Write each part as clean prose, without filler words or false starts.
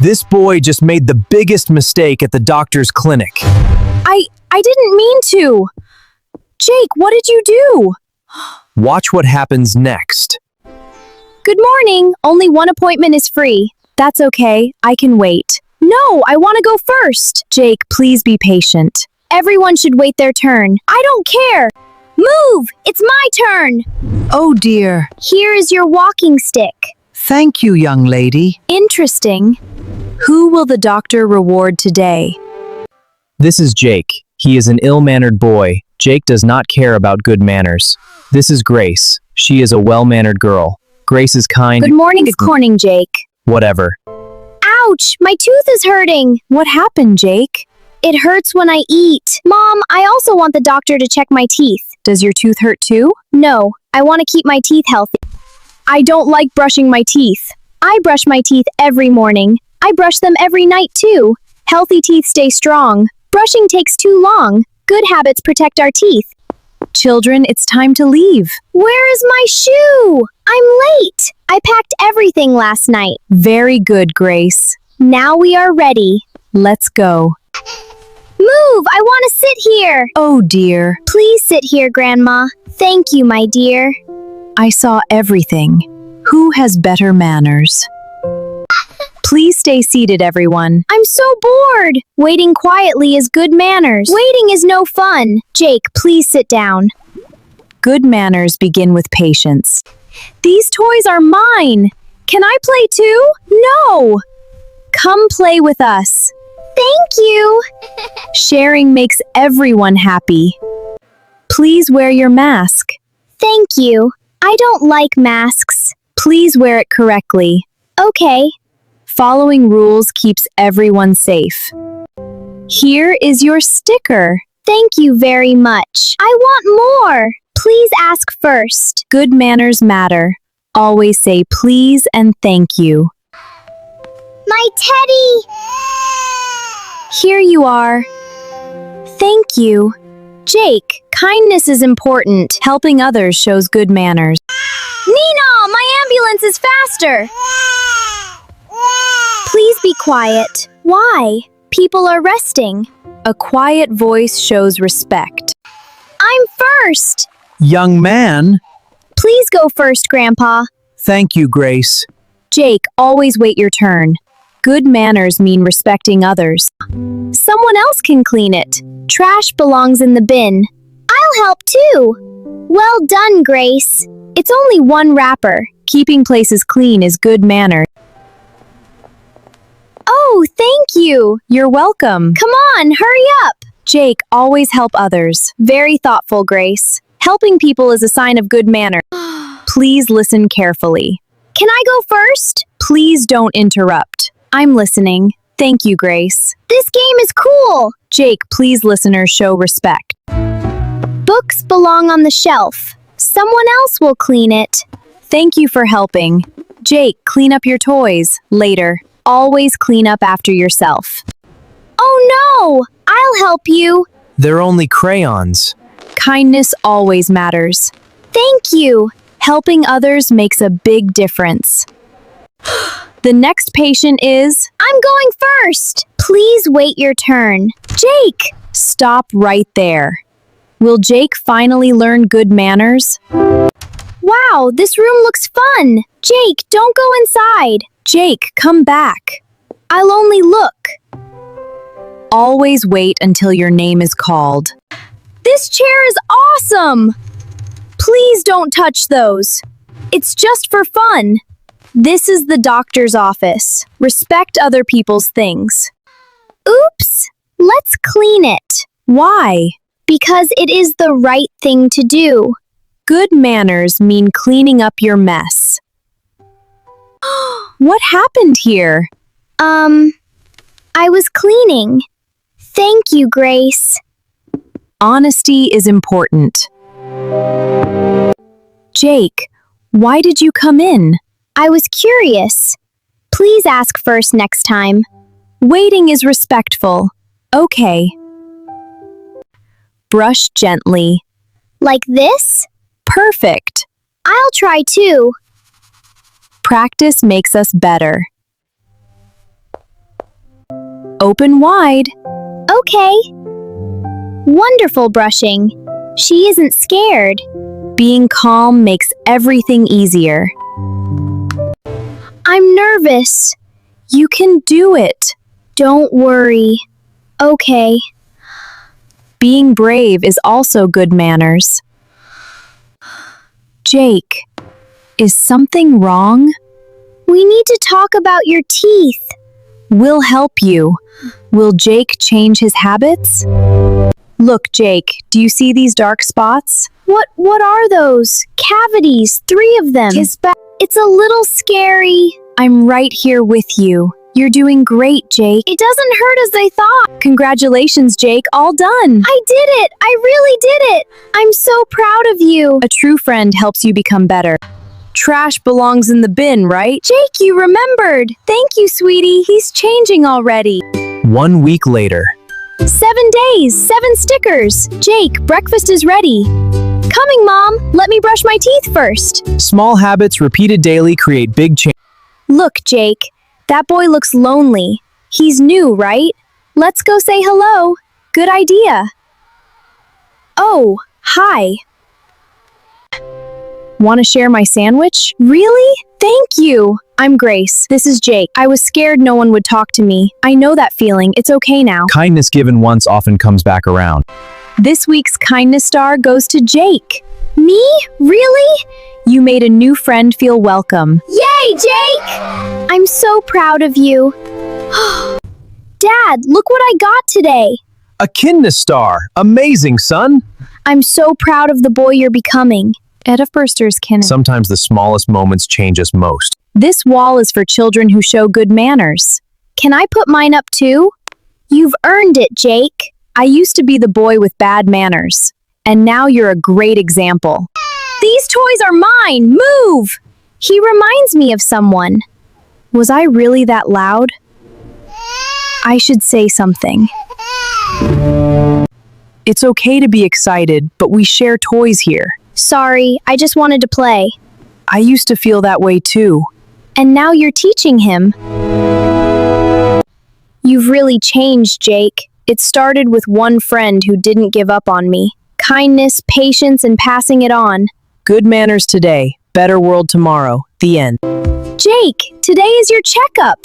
This boy just made the biggest mistake at the doctor's clinic. I didn't mean to. Jake, what did you do? Watch what happens next. Good morning. Only one appointment is free. That's okay. I can wait. No, I want to go first. Jake, please be patient. Everyone should wait their turn. I don't care. Move! It's my turn. Oh dear. Here is your walking stick. Thank you, young lady. Interesting. Who will the doctor reward today? This is Jake. He is an ill-mannered boy. Jake does not care about good manners. This is Grace. She is a well-mannered girl. Grace is kind. Good morning, Jake. Whatever. Ouch! My tooth is hurting. What happened, Jake? It hurts when I eat. Mom, I also want the doctor to check my teeth. Does your tooth hurt too? No, I want to keep my teeth healthy. I don't like brushing my teeth. I brush my teeth every morning. I brush them every night too. Healthy teeth stay strong. Brushing takes too long. Good habits protect our teeth. Children, it's time to leave. Where is my shoe? I'm late. I packed everything last night. Very good, Grace. Now we are ready. Let's go. Move! I want to sit here. Oh dear. Please sit here, Grandma. Thank you, my dear. I saw everything. Who has better manners? Please stay seated, everyone. I'm so bored. Waiting quietly is good manners. Waiting is no fun. Jake, please sit down. Good manners begin with patience. These toys are mine. Can I play too? No. Come play with us. Thank you. Sharing makes everyone happy. Please wear your mask. Thank you. I don't like masks. Please wear it correctly. Okay. Following rules keeps everyone safe. Here is your sticker. Thank you very much. I want more. Please ask first. Good manners matter. Always say please and thank you. My teddy! Here you are. Thank you. Jake, kindness is important. Helping others shows good manners. Nina, my ambulance is faster. Please be quiet. Why? People are resting. A quiet voice shows respect. I'm first. Young man. Please go first, Grandpa. Thank you, Grace. Jake, always wait your turn. Good manners mean respecting others. Someone else can clean it. Trash belongs in the bin. I'll help too. Well done, Grace. It's only one wrapper. Keeping places clean is good manners. Oh, thank you. You're welcome. Come on, hurry up. Jake, always help others. Very thoughtful, Grace. Helping people is a sign of good manners. Please listen carefully. Can I go first? Please don't interrupt. I'm listening. Thank you, Grace. This game is cool. Jake, please listeners show respect. Books belong on the shelf. Someone else will clean it. Thank you for helping. Jake, clean up your toys. Later. Always clean up after yourself. Oh no! I'll help you. They're only crayons. Kindness always matters. Thank you. Helping others makes a big difference. The next patient is... I'm going first. Please wait your turn. Jake! Stop right there. Will Jake finally learn good manners? Wow, this room looks fun. Jake, don't go inside. Jake, come back. I'll only look. Always wait until your name is called. This chair is awesome. Please don't touch those. It's just for fun. This is the doctor's office. Respect other people's things. Oops, let's clean it. Why? Because it is the right thing to do. Good manners mean cleaning up your mess. What happened here? I was cleaning. Thank you, Grace. Honesty is important. Jake, why did you come in? I was curious. Please ask first next time. Waiting is respectful. Okay. Brush gently. Like this? Perfect. I'll try too. Practice makes us better. Open wide. Okay. Wonderful brushing. She isn't scared. Being calm makes everything easier. I'm nervous. You can do it. Don't worry. Okay. Being brave is also good manners. Jake, is something wrong? We need to talk about your teeth. We'll help you. Will Jake change his habits? Look, Jake, do you see these dark spots? What are those? Cavities, 3 of them. It's a little scary. I'm right here with you. You're doing great, Jake. It doesn't hurt as I thought. Congratulations, Jake, all done. I did it! I really did it! I'm so proud of you. A true friend helps you become better. Trash belongs in the bin, right? Jake, you remembered. Thank you, sweetie. He's changing already. 1 week later. 7 days, 7 stickers. Jake, breakfast is ready. Coming, Mom. Let me brush my teeth first. Small habits repeated daily create big change. Look, Jake. That boy looks lonely. He's new, right? Let's go say hello. Good idea. Oh, hi. Want to share my sandwich? Really? Thank you. I'm Grace. This is Jake. I was scared no one would talk to me. I know that feeling. It's okay now. Kindness given once often comes back around. This week's kindness star goes to Jake. Me? Really? You made a new friend feel welcome. Yay, Jake! I'm so proud of you. Dad, look what I got today. A kindness star. Amazing, son. I'm so proud of the boy you're becoming. Edda Firsters can. Sometimes the smallest moments change us most. This wall is for children who show good manners. Can I put mine up too? You've earned it, Jake. I used to be the boy with bad manners, and now you're a great example. These toys are mine! Move! He reminds me of someone. Was I really that loud? I should say something. It's okay to be excited, but we share toys here. Sorry, I just wanted to play. I used to feel that way too. And now you're teaching him. You've really changed, Jake. It started with one friend who didn't give up on me. Kindness, patience, and passing it on. Good manners today, better world tomorrow. The end. Jake, today is your checkup.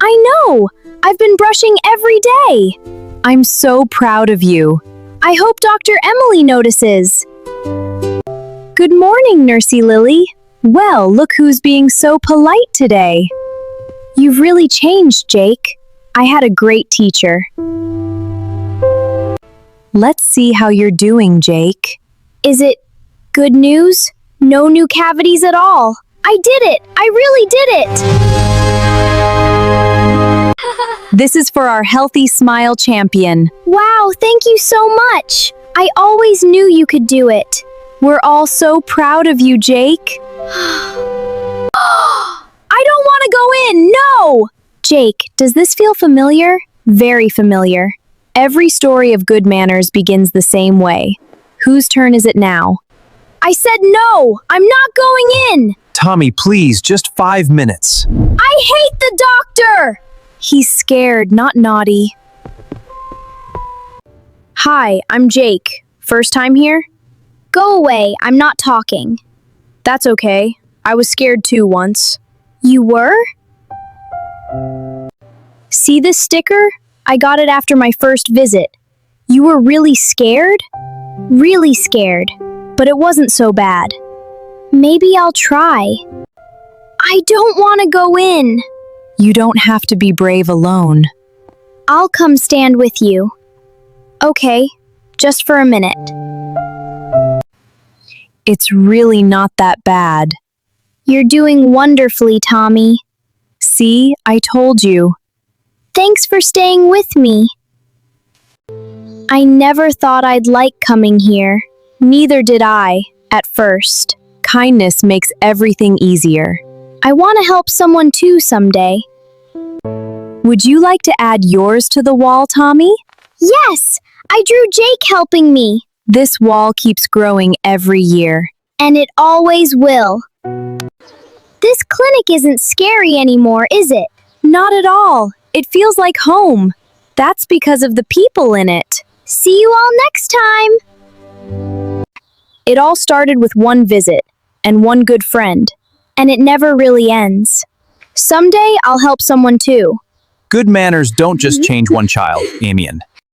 I know. I've been brushing every day. I'm so proud of you. I hope Dr. Emily notices. Good morning, Nursey Lily. Well, look who's being so polite today. You've really changed, Jake. I had a great teacher. Let's see how you're doing, Jake. Is it good news? No new cavities at all. I did it! I really did it! This is for our Healthy Smile champion. Wow, thank you so much. I always knew you could do it. We're all so proud of you, Jake. I don't want to go in, no! Jake, does this feel familiar? Very familiar. Every story of good manners begins the same way. Whose turn is it now? I said no! I'm not going in! Tommy, please, just 5 minutes. I hate the doctor! He's scared, not naughty. Hi, I'm Jake. First time here? Go away, I'm not talking. That's okay. I was scared too once. You were? See this sticker? I got it after my first visit. You were really scared? Really scared. But it wasn't so bad. Maybe I'll try. I don't want to go in. You don't have to be brave alone. I'll come stand with you. Okay, just for a minute. It's really not that bad. You're doing wonderfully, Tommy. See, I told you. Thanks for staying with me. I never thought I'd like coming here. Neither did I, at first. Kindness makes everything easier. I want to help someone too someday. Would you like to add yours to the wall, Tommy? Yes! I drew Jake helping me. This wall keeps growing every year. And it always will. This clinic isn't scary anymore, is it? Not at all. It feels like home. That's because of the people in it. See you all next time! It all started with one visit and one good friend. And it never really ends. Someday I'll help someone too. Good manners don't just change one child, Amian.